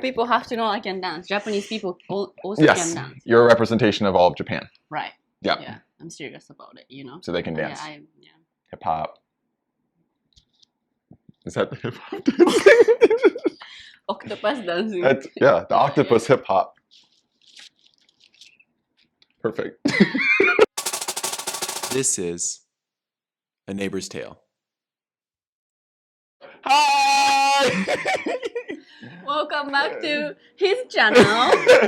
People have to know I can dance. Japanese people also Yes, can dance. you're a representation of all of Japan. Right. Yep. Yeah, I'm serious about it, you know. So they can dance. Yeah. Hip hop. Is that the hip hop dancing? Octopus dancing. The octopus hip hop. Perfect. This is A Neighbor's Tale. Hi! Welcome back to his channel.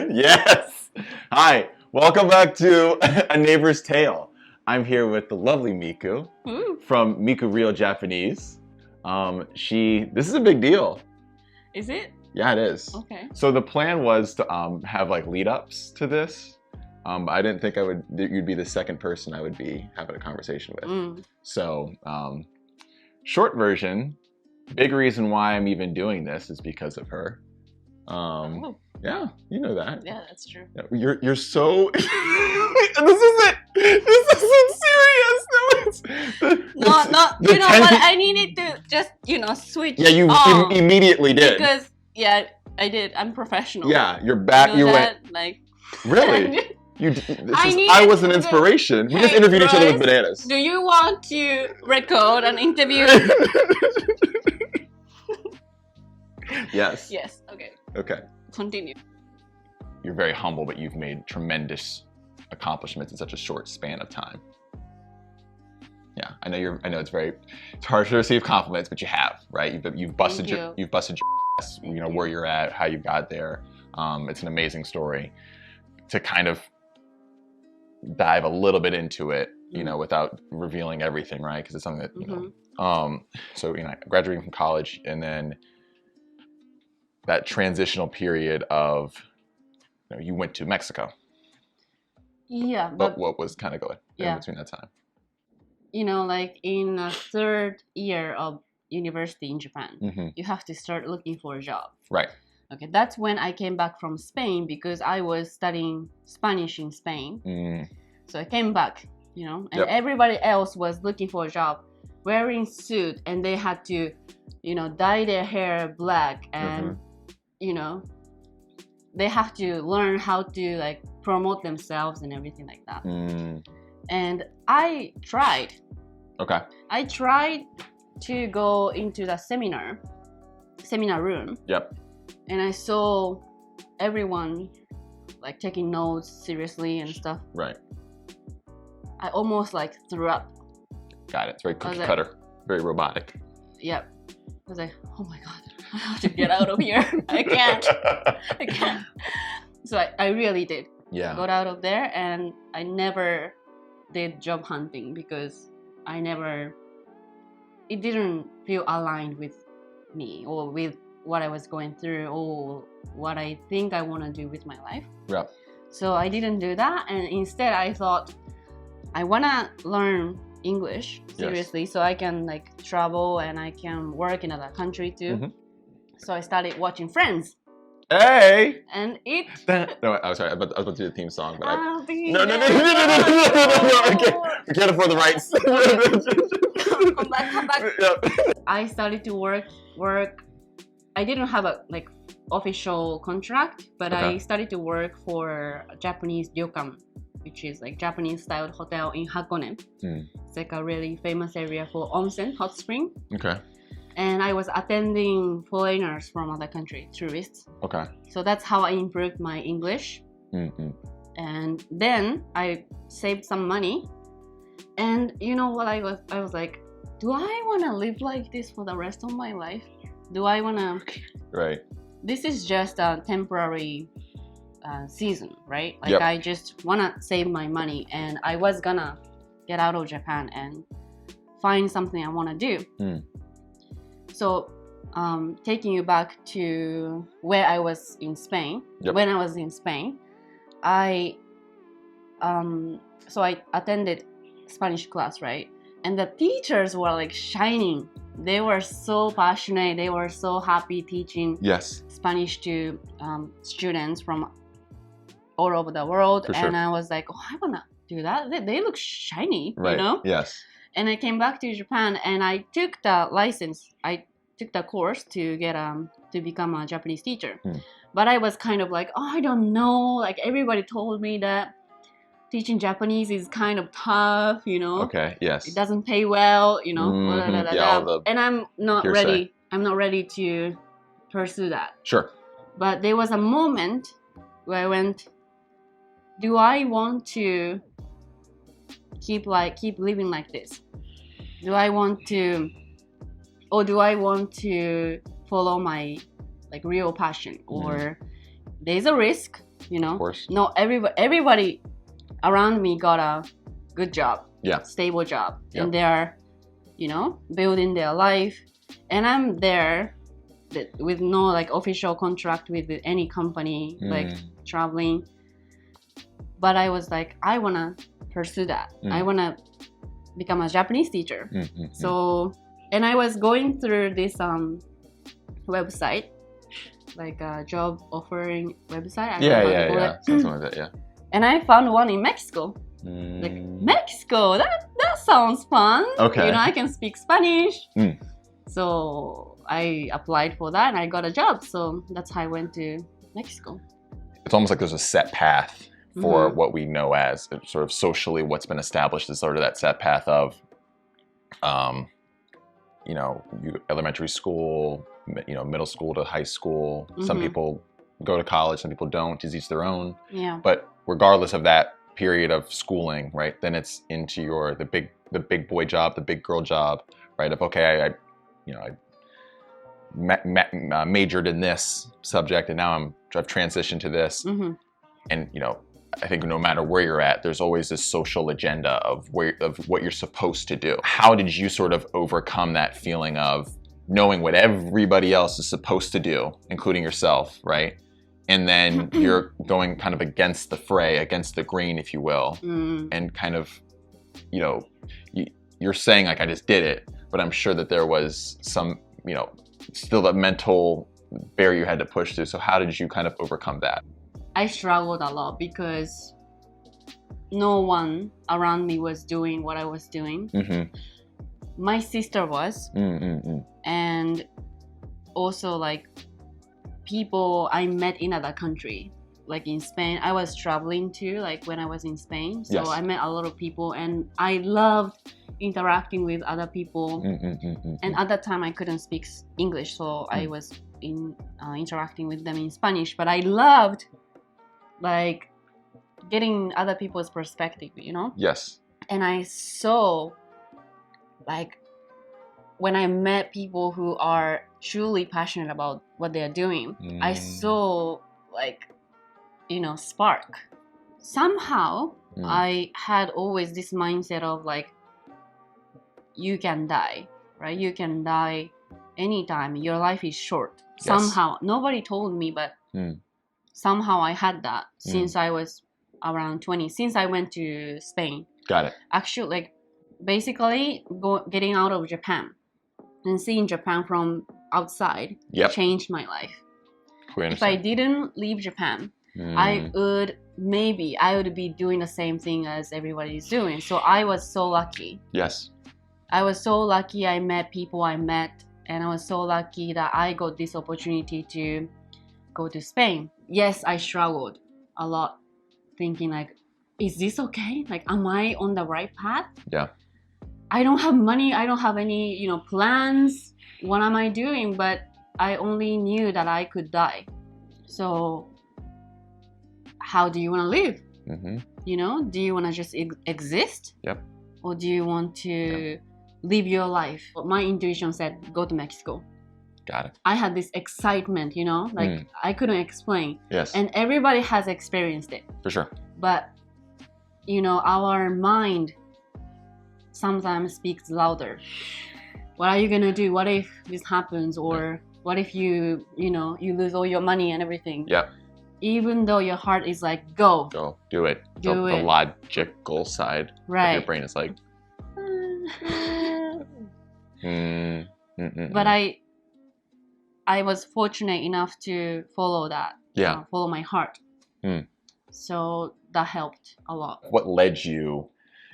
Yes. Hi. Welcome back to A Neighbor's Tale. I'm here with the lovely Miku from Miku Real Japanese. This is a big deal. Is it? Yeah, it is. Okay. So the plan was to have like lead ups to this. But I didn't think you'd be the second person I would be having a conversation with. So, short version, big reason why I'm even doing this is because of her. Yeah, you know that. Yeah, that's true. You're so. This is it. This isn't serious. No, you know what? I needed to just switch. Yeah, you immediately did. Because I did. I'm professional. Yeah, you're back. You went like really. I was an inspiration. We just interviewed each other with bananas. Do you want to record an interview? Yes. Yes. Okay. Okay. Continue. You're very humble, but you've made tremendous accomplishments in such a short span of time. Yeah, I know it's hard to receive compliments, but you have, right? You've busted your ass. You know where you're at, how you got there. It's an amazing story. To kind of dive a little bit into it, without revealing everything, right? Because it's something that, so, graduating from college and then that transitional period of, you went to Mexico. Yeah. But what was kind of going in between that time? Like in a third year of university in Japan, you have to start looking for a job. Right. Okay, that's when I came back from Spain because I was studying Spanish in Spain. So I came back, and everybody else was looking for a job, wearing suit, and they had to, dye their hair black, and they have to learn how to like promote themselves and everything like that. And I tried. Okay. I tried to go into the seminar room. Yep. And I saw everyone like taking notes seriously and stuff. Right. I almost like threw up. Got it. It's very cookie cutter, very robotic. Yep. I was like, oh my God, I have to get out of here. I can't. So I really did. Yeah. Got out of there, and I never did job hunting because it didn't feel aligned with me or with what I was going through or what I think I want to do with my life. Yeah. So I didn't do that, and instead I thought I want to learn English seriously, so I can like travel and I can work in another country too. So I started watching Friends. Hey! And it... No, I'm sorry. I was about to do the theme song, but No. We can't afford the rights. Come back. Yep. I started to work. I didn't have a like official contract, but I started to work for a Japanese ryokan, which is like Japanese styled hotel in Hakone. It's like a really famous area for onsen, hot spring. Okay. And I was attending foreigners from other countries, tourists. Okay. So that's how I improved my English. And then I saved some money. And you know what I was like, do I want to live like this for the rest of my life? Do I want to... Right. This is just a temporary season, right? Like I just want to save my money. And I was going to get out of Japan and find something I want to do. So, taking you back to where I was in Spain. When I was in Spain, I attended Spanish class, right? And the teachers were like shining. They were so passionate. They were so happy teaching Spanish to students from all over the world. And I was like, oh, I want to do that. They look shiny, you know? Yes. And I came back to Japan and I took the license. I took the course to get to become a Japanese teacher. But I was kind of like, oh, I don't know. Like everybody told me that teaching Japanese is kind of tough, you know. Okay. Yes. It doesn't pay well, you know. And I'm not hearsay. ready. I'm not ready to pursue that. Sure. But there was a moment where I went, do I want to keep living like this? Do I want to follow my like real passion? Or there's a risk, you know. Of course. Not everybody around me got a good job, stable job, and they're, you know, building their life, and I'm there with no like official contract with any company, like traveling. But I was like, I wanna pursue that. I wanna become a Japanese teacher. So, and I was going through this website, like a job offering website. Something like that. Yeah. And I found one in Mexico. Like Mexico, that sounds fun. Okay. You know, I can speak Spanish. So I applied for that and I got a job. So that's how I went to Mexico. It's almost like there's a set path for what we know as sort of socially what's been established as sort of that set path of, you know, elementary school, you know, middle school to high school. Some people go to college, some people don't, to each their own. Yeah. But regardless of that period of schooling, right, then it's into the big boy job, the big girl job, right? Of okay, I majored in this subject and now I've transitioned to this. And you know, I think no matter where you're at, there's always this social agenda of what you're supposed to do. How did you sort of overcome that feeling of knowing what everybody else is supposed to do, including yourself, right? And then you're going kind of against the fray, against the grain, if you will, and kind of, you know, you're saying like, I just did it, but I'm sure that there was some, you know, still a mental barrier you had to push through. So how did you kind of overcome that? I struggled a lot because no one around me was doing what I was doing. My sister was, and also like people I met in other country, like in Spain. I was traveling too, like when I was in Spain. So I met a lot of people and I loved interacting with other people. And at that time I couldn't speak English, so I was interacting with them in Spanish. But I loved like getting other people's perspective, you know? Yes. And I saw like when I met people who are truly passionate about what they're doing, I saw like, you know, spark. Somehow I had always this mindset of like, you can die, right? You can die anytime. Your life is short. Yes. Somehow, nobody told me, but somehow I had that since I was around 20, since I went to Spain. Got it. Actually, like basically getting out of Japan and seeing Japan from outside changed my life. If I didn't leave Japan, I would be doing the same thing as everybody is doing. So I was so lucky. Yes. I was so lucky I met people I met, and I was so lucky that I got this opportunity to go to Spain. Yes, I struggled a lot thinking like, is this okay? Like, am I on the right path? Yeah. I don't have money. I don't have any, you know, plans. What am I doing? But I only knew that I could die. So how do you want to live? You know, do you want to just exist? Yep. Or do you want to live your life? My intuition said, go to Mexico. Got it. I had this excitement, you know, like I couldn't explain. Yes. And everybody has experienced it. For sure. But, you know, our mind sometimes speaks louder. What are you going to do? What if this happens? Or what if you lose all your money and everything? Yeah. Even though your heart is like, go. Go. Do it. Do the it. logical side right. of your brain is like... But I was fortunate enough to follow that. Yeah. Follow my heart. So that helped a lot. What led you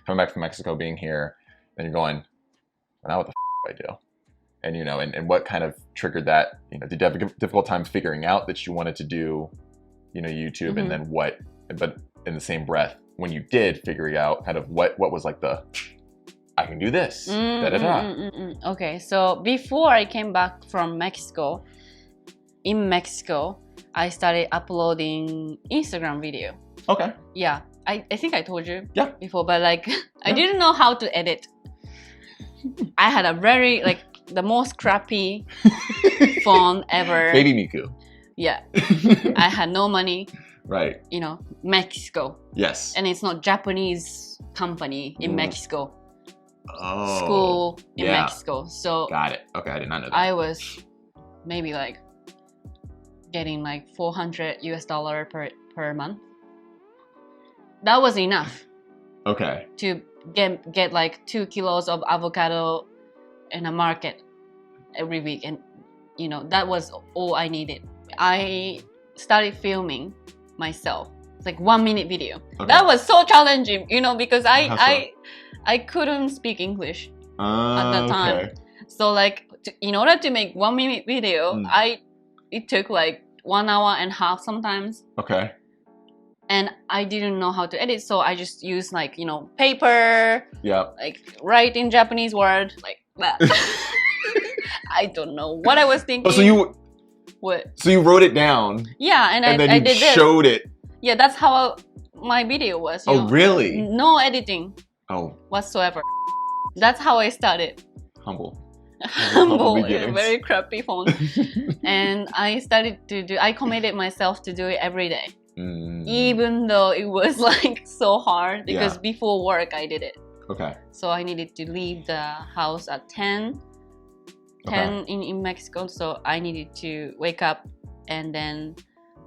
coming back from Mexico, being here, and you're going, well, now what the I do? And and what kind of triggered that? Did you have a difficult time figuring out that you wanted to do, YouTube, and then what? But in the same breath, when you did figure it out, kind of what was like the, I can do this. Okay, so before I came back from Mexico, in Mexico, I started uploading Instagram video. Okay. Yeah, I think I told you before, but like I Yeah. didn't know how to edit. I had a very the most crappy phone ever. Baby Miku. Yeah. I had no money. Right. Mexico. Yes. And it's not Japanese company in Mexico. Oh. School in Mexico. So got it. Okay, I did not know that. I was maybe getting $400 per month. That was enough. Okay. To get 2 kilos of avocado in a market every week, and that was all I needed. I started filming myself. It's 1 minute video. Okay. That was so challenging, because I couldn't speak English at that time. Okay. So in order to make 1 minute video, it took 1 hour and a half sometimes. Okay. And I didn't know how to edit, so I just used paper. Yeah. Write in Japanese word that. I don't know what I was thinking. Oh, so you. What? So you wrote it down. Yeah, and then I did this. Showed it. Yeah, that's how my video was. Oh, really? No editing. Oh. Whatsoever. That's how I started. Humble. Humble. Very crappy phone. And I committed myself to do it every day. Even though it was so hard, because before work I did it. Okay. So I needed to leave the house at 10 in Mexico. So I needed to wake up and then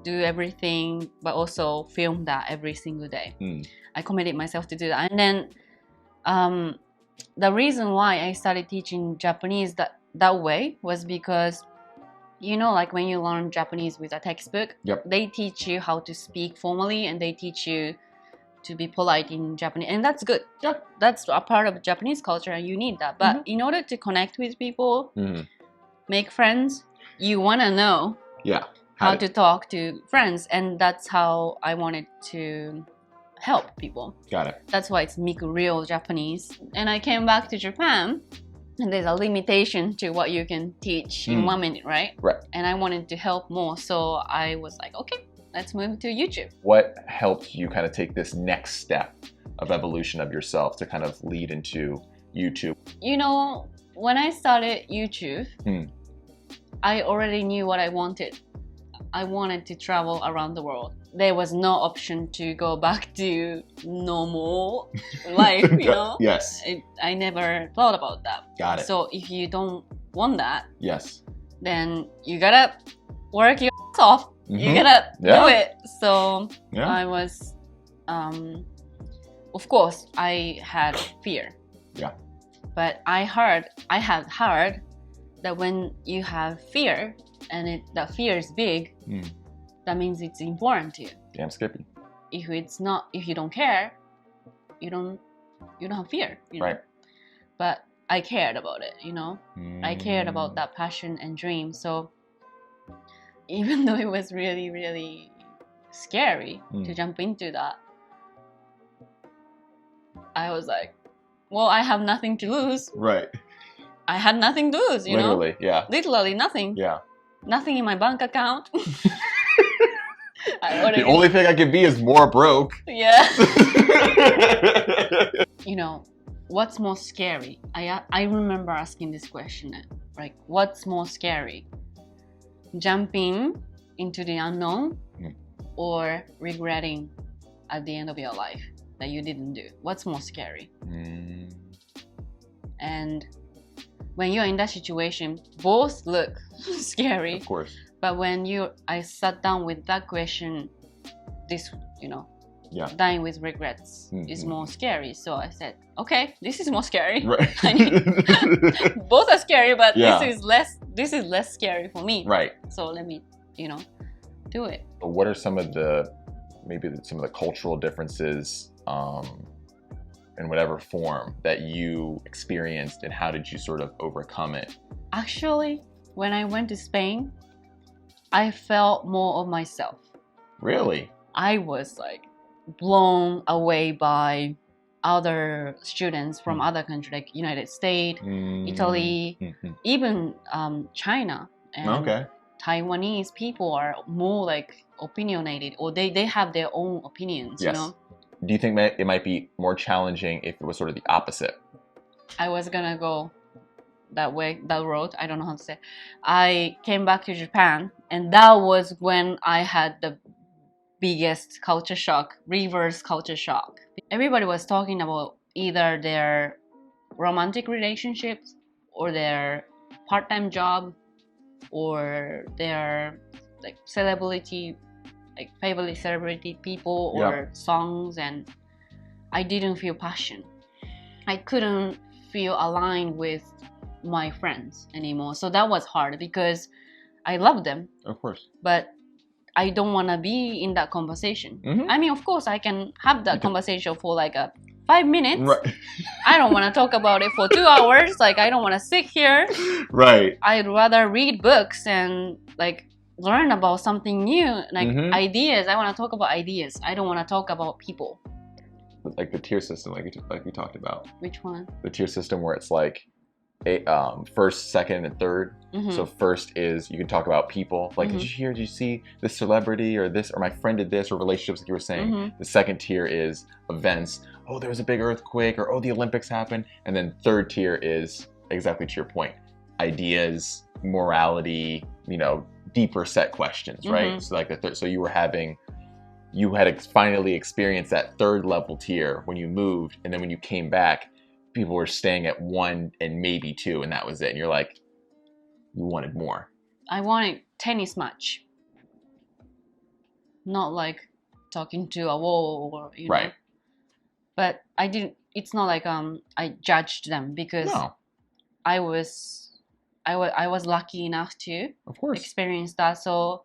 do everything, but also film that every single day. I committed myself to do that. And then the reason why I started teaching Japanese that way was because when you learn Japanese with a textbook, they teach you how to speak formally, and they teach you to be polite in Japanese, and that's good. Yeah, that's a part of Japanese culture, and you need that. But in order to connect with people, make friends, you want to know how to talk to friends, and that's how I wanted to help people. Got it. That's why it's Miku Real Japanese. And I came back to Japan, and there's a limitation to what you can teach in 1 minute, right? Right. And I wanted to help more, so I was okay, let's move to YouTube. What helped you kind of take this next step of evolution of yourself to kind of lead into YouTube? When I started YouTube, I already knew what I wanted. I wanted to travel around the world. There was no option to go back to normal life, Yes. I never thought about that. Got it. So if you don't want that, then you gotta work your ass off. You gotta do it. So I was, of course, I had fear. Yeah. But I had heard that when you have fear and that fear is big, that means it's important to you. Damn Skippy. If you don't care, you don't have fear. Right. But I cared about it, I cared about that passion and dream. So even though it was really, really scary to jump into that, I was well, I have nothing to lose. Right. I had nothing to lose, Literally, yeah. Literally nothing. Yeah. Nothing in my bank account. The only thing I can be is more broke. Yeah. What's more scary? I remember asking this question, what's more scary? Jumping into the unknown or regretting at the end of your life that you didn't do? What's more scary? And when you're in that situation, both look scary. Of course. But when I sat down with that question, dying with regrets is more scary. So I said, okay, this is more scary. Right. Both are scary, but this is less scary for me. Right. So let me, do it. What are some of the cultural differences in whatever form that you experienced, and how did you sort of overcome it Actually, when I went to Spain, I felt more of myself. Really? I was like blown away by other students from other countries like United States, Italy, even China and Taiwanese people are more like opinionated, or they have their own opinions, you know? Do you think it might be more challenging if it was sort of the opposite? I was gonna go that way, that road. I don't know how to say. I came back to Japan, and that was when I had the biggest culture shock, reverse culture shock. Everybody was talking about either their romantic relationships or their part-time job or their like celebrity, like favorite celebrity people or songs, and I didn't feel passion. I couldn't feel aligned with my friends anymore. So that was hard because I love them. Of course. But I don't want to be in that conversation. I mean, of course, I can have that conversation for like 5 minutes. Right. I don't want to talk about it for 2 hours. Like, I don't want to sit here. Right. I'd rather read books and like learn about something new, like ideas. I want to talk about ideas. I don't want to talk about people. Like the tier system, like we talked about. Which one? The tier system where it's like first, second, and third. So first is you can talk about people. Like, did you see this celebrity or this, or my friend did this, or relationships like you were saying. The second tier is events. Oh, there was a big earthquake, or oh, the Olympics happened. And then third tier is exactly to your point, ideas, morality, you know, deeper set questions, right? So like the third, so you had finally experienced that third level tier when you moved, and then when you came back, people were staying at 1 and maybe 2, and that was it. And you're like, you wanted more. I wanted tennis match, not like talking to a wall or you know. But I didn't. It's not like I judged them because I was lucky enough to experience that. So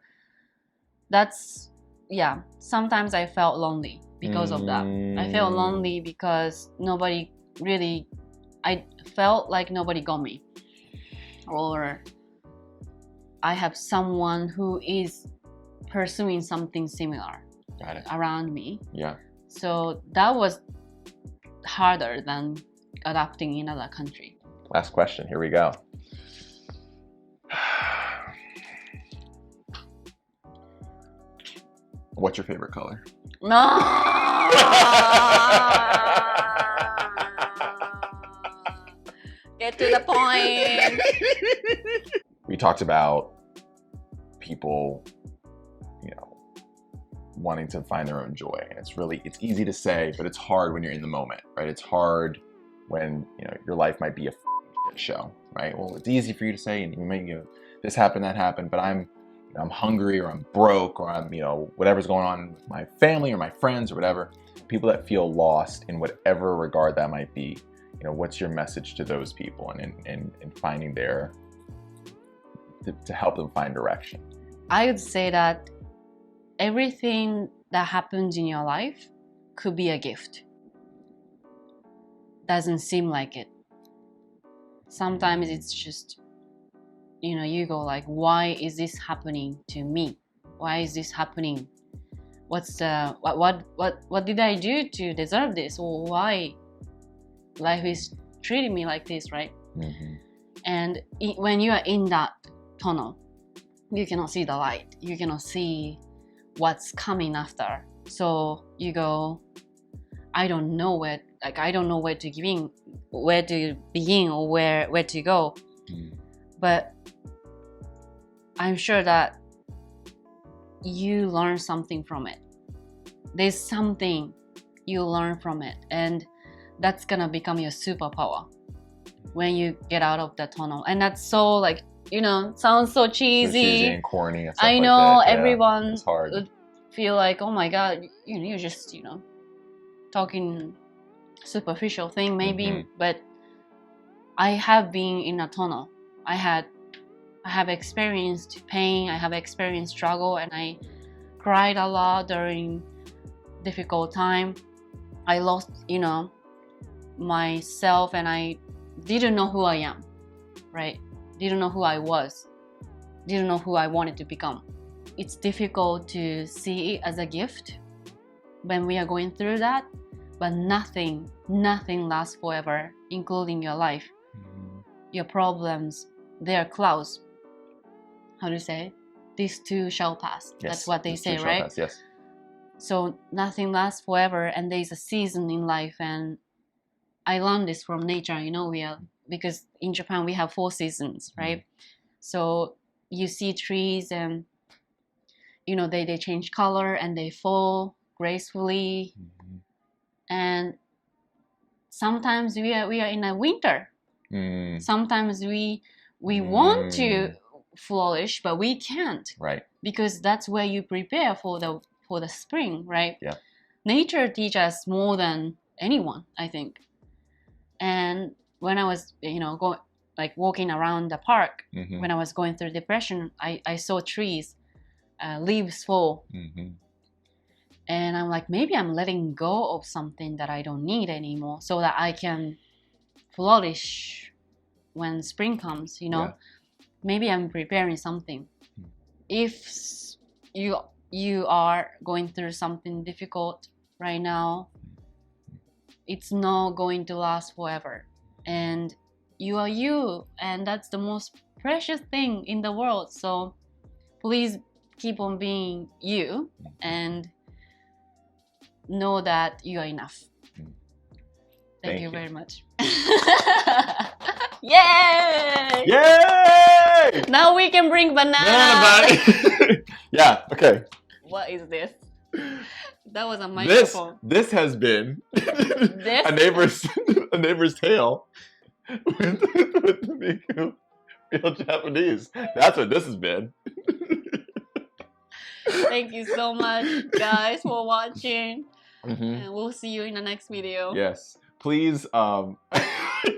that's sometimes I felt lonely because of that. I felt lonely because nobody really, I felt like nobody got me, or I have someone who is pursuing something similar around me. So that was harder than adapting in another country. Last question, here we go. What's your favorite color? No. Get to the point. We talked about people, you know, wanting to find their own joy. And it's easy to say, but it's hard when you're in the moment, right? It's hard when, you know, your life might be a shit show, right? Well, it's easy for you to say, and you may, you know, this happened, that happened, but I'm hungry, or I'm broke, or I'm, you know, whatever's going on with my family or my friends or whatever. People that feel lost in whatever regard that might be, you know, what's your message to those people and finding to help them find direction? I would say that everything that happens in your life could be a gift. Doesn't seem like it. Sometimes it's just, you know, you go like, why is this happening to me? Why is this happening? What's what did I do to deserve this? Or why life is treating me like this, right? And when you are in that tunnel, you cannot see the light. You cannot see what's coming after. So you go, I don't know where to begin or where to go. But I'm sure that you learn something from it. There's something you learn from it, and that's gonna become your superpower when you get out of the tunnel. And that's so, like, you know, sounds so cheesy, so cheesy and corny and stuff. I know, like that. everyone would feel like, oh my god, you're just, you know, talking superficial thing maybe. But I have been in a tunnel. I have experienced pain, I have experienced struggle, and I cried a lot during difficult time. I lost, you know, myself, and I didn't know who I am, right? didn't know who I was, didn't know who I wanted to become. It's difficult to see it as a gift when we are going through that, but nothing lasts forever, including your life. Your problems, they are clouds. How do you say? These too shall pass. Yes, that's what they these say, too shall right? pass, yes. So nothing lasts forever, and there's a season in life, and I learned this from nature. Because in Japan we have 4 seasons, right? So you see trees, and they change color and they fall gracefully. And sometimes we are in a winter. Sometimes we want to flourish, but we can't, right? Because that's where you prepare for the spring, right? Yeah. Nature teaches us more than anyone, I think. And when I was walking around the park, when I was going through depression, I saw trees, leaves fall, and I'm like, maybe I'm letting go of something that I don't need anymore, so that I can flourish when spring comes. Yeah. Maybe I'm preparing something. If you are going through something difficult right now, it's not going to last forever, and you are you, and that's the most precious thing in the world. So please keep on being you, and know that you are enough. Thank you very much. Yay! Yay! Now we can bring banana. Yeah, okay. What is this? That was a microphone. This has been a neighbor's tale with Miku, real Japanese. That's what this has been. Thank you so much, guys, for watching. And we'll see you in the next video. Yes. Please, I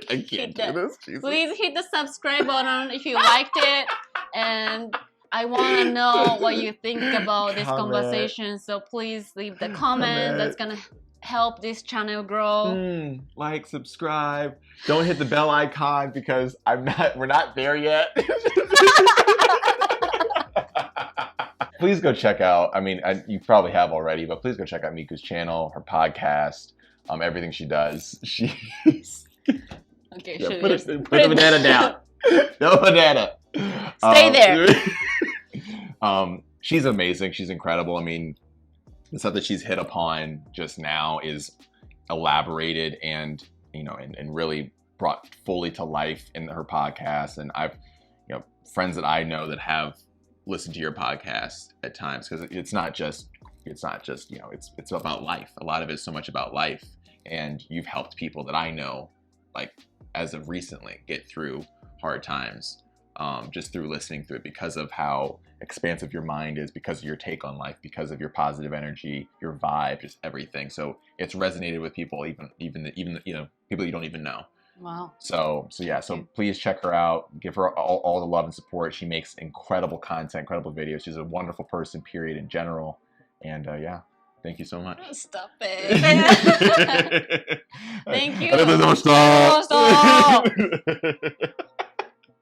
can't do this. Jesus. Please hit the subscribe button if you liked it. And I want to know what you think about this conversation. So please leave the comment. That's going to help this channel grow. Like, subscribe. Don't hit the bell icon because we're not there yet. Please go check out, you probably have already, but please go check out Miku's channel, her podcast, everything she does. Okay, put the banana down. No banana. Stay there. She's amazing. She's incredible. The stuff that she's hit upon just now is elaborated and really brought fully to life in her podcast. And I've, friends that I know that have listened to your podcast at times, because it's not just it's about life. A lot of it is so much about life, and you've helped people that I know, like as of recently, get through hard times, just through listening through it, because of how expansive your mind is, because of your take on life, because of your positive energy, your vibe, just everything. So it's resonated with people, even people you don't even know. Wow. So please check her out. Give her all the love and support. She makes incredible content, incredible videos. She's a wonderful person, period, in general. And thank you so much. Stop it. Thank you.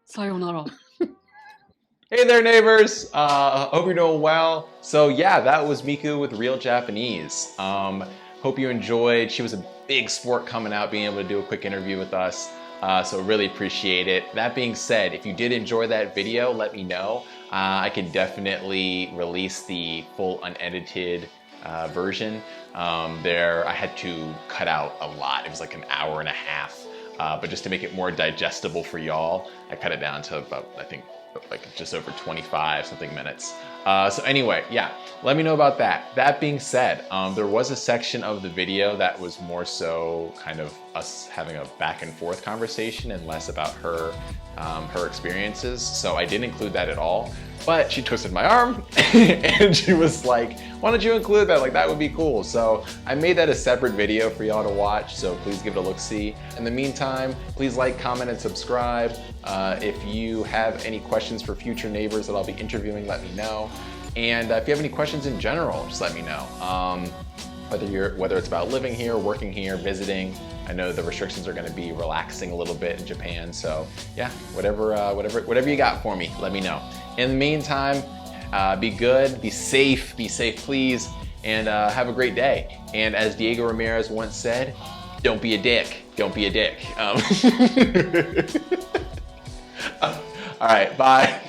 Sayonara. Hey there, neighbors. Hope you're doing well. So yeah, that was Miku with Real Japanese. Hope you enjoyed. She was a big sport coming out, being able to do a quick interview with us. So really appreciate it. That being said, if you did enjoy that video, let me know. I can definitely release the full unedited version. I had to cut out a lot. It was like an hour and a half. But just to make it more digestible for y'all, I cut it down to about, I think, like just over 25 something minutes. So anyway, yeah, let me know about that. That being said, there was a section of the video that was more so kind of us having a back and forth conversation and less about her experiences. So I didn't include that at all, but she twisted my arm and she was like, why don't you include that? Like, that would be cool. So I made that a separate video for y'all to watch. So please give it a look-see. In the meantime, please like, comment, and subscribe. If you have any questions for future neighbors that I'll be interviewing, let me know. And if you have any questions in general, just let me know. whether it's about living here, working here, visiting. I know the restrictions are going to be relaxing a little bit in Japan, so yeah, whatever you got for me, let me know. In the meantime, be good, be safe, please, and have a great day. And as Diego Ramirez once said, don't be a dick. Don't be a dick. All right, bye.